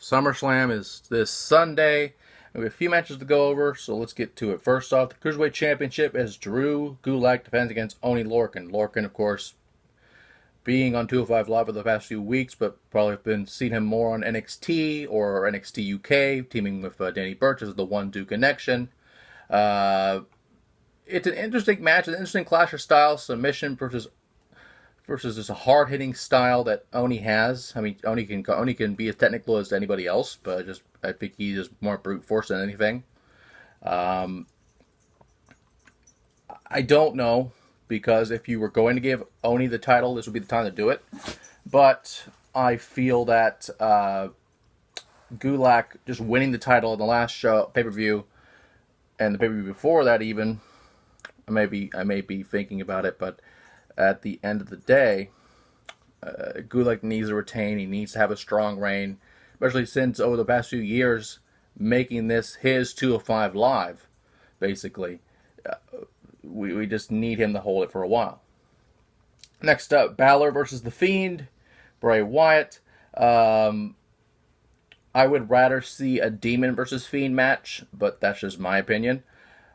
SummerSlam is this Sunday. We have a few matches to go over, so let's get to it. First off, the Cruiserweight Championship as Drew Gulak defends against Oney Lorcan. Lorcan, of course, being on 205 Live for the past few weeks, but probably have been seen him more on NXT or NXT UK, teaming with Danny Burch as the 1-2 connection. It's an interesting match, an interesting clash of styles, submission versus this hard-hitting style that Oney has. I mean, Oney can be as technical as anybody else, but I think he's just more brute force than anything. I don't know, because if you were going to give Oney the title, this would be the time to do it. But I feel that Gulak just winning the title in the last show, pay-per-view, and the pay-per-view before that even, I may be thinking about it, but at the end of the day, Gulak needs to retain. He needs to have a strong reign, especially since over the past few years, making this his 205 Live, basically. We just need him to hold it for a while. Next up, Balor versus The Fiend, Bray Wyatt. I would rather see a Demon versus Fiend match, but that's just my opinion.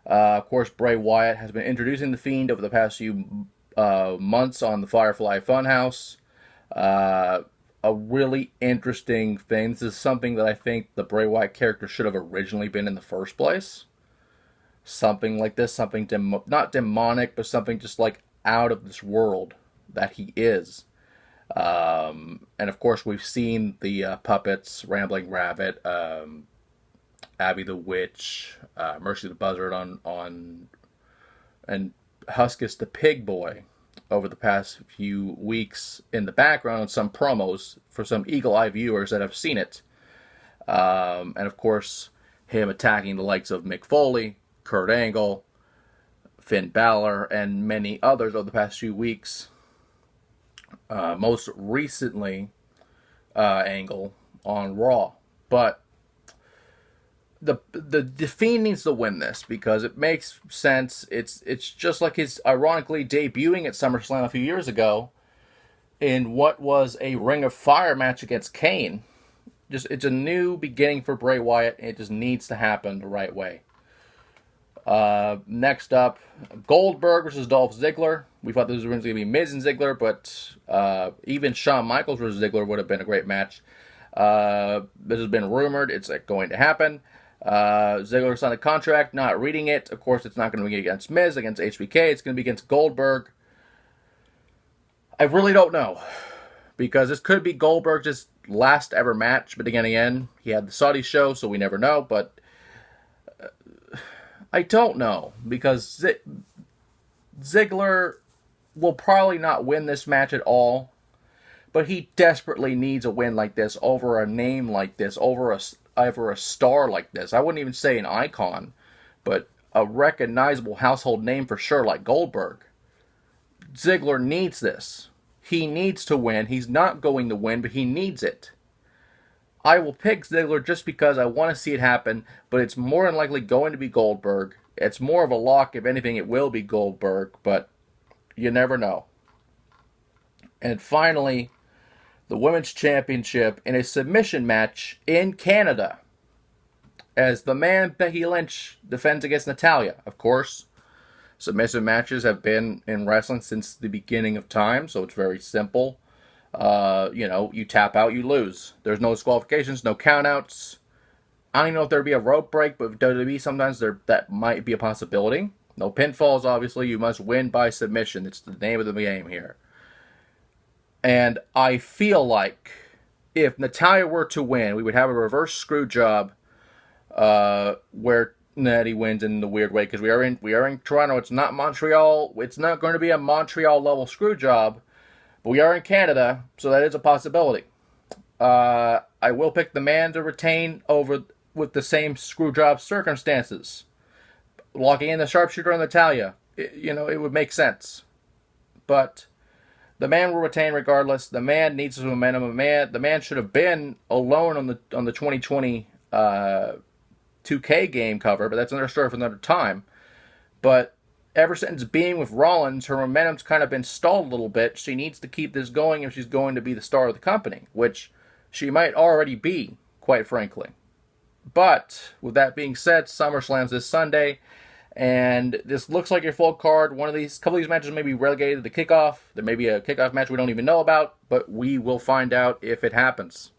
Of course, Bray Wyatt has been introducing The Fiend over the past few months on the Firefly Funhouse. A really interesting thing. This is something that I think the Bray Wyatt character should have originally been in the first place. Something like this, something not demonic, but something just like out of this world that he is. And of course, we've seen the puppets, Rambling Rabbit, Abby the Witch, Mercy the Buzzard and Huskus the Pig Boy over the past few weeks in the background on some promos for some eagle-eye viewers that have seen it. And of course, him attacking the likes of Mick Foley, Kurt Angle, Finn Balor, and many others over the past few weeks. Most recently, Angle on Raw. But the Fiend needs to win this because it makes sense. It's just like his ironically debuting at SummerSlam a few years ago in what was a Ring of Fire match against Kane. It's a new beginning for Bray Wyatt. And it just needs to happen the right way. Next up, Goldberg versus Dolph Ziggler. We thought this was going to be Miz and Ziggler, but even Shawn Michaels versus Ziggler would have been a great match. This has been rumored. It's going to happen. Ziggler signed a contract, not reading it. Of course, it's not going to be against Miz, against HBK. It's going to be against Goldberg. I really don't know, because this could be Goldberg's last ever match. But again, he had the Saudi show, so we never know. But I don't know, because Ziggler will probably not win this match at all. But he desperately needs a win like this over a name like this, over a star like this. I wouldn't even say an icon, but a recognizable household name for sure like Goldberg. Ziggler needs this. He needs to win. He's not going to win, but he needs it. I will pick Ziggler just because I want to see it happen, but it's more than likely going to be Goldberg. It's more of a lock. If anything, it will be Goldberg, but you never know. And finally, the Women's Championship in a submission match in Canada, as the man Becky Lynch defends against Natalya. Of course, submissive matches have been in wrestling since the beginning of time, so it's very simple. You tap out, you lose. There's no disqualifications, no countouts. I don't even know if there'd be a rope break, but WWE sometimes that might be a possibility. No pinfalls, obviously. You must win by submission. It's the name of the game here. And I feel like if Natalya were to win, we would have a reverse screw job where Natty wins in the weird way, because we are in Toronto. It's not Montreal. It's not going to be a Montreal level screw job, but we are in Canada, so that is a possibility. I will pick the man to retain with the same screw job circumstances. Locking in the sharpshooter on Natalya, it would make sense, but the man will retain regardless. The man needs his momentum. The man should have been alone on the 2020 2K game cover, but that's another story for another time. But ever since being with Rollins, her momentum's kind of been stalled a little bit. She needs to keep this going if she's going to be the star of the company, which she might already be, quite frankly. But with that being said, SummerSlam's this Sunday, and this looks like your full card. Couple of these matches may be relegated to the kickoff. There may be a kickoff match we don't even know about, but we will find out if it happens.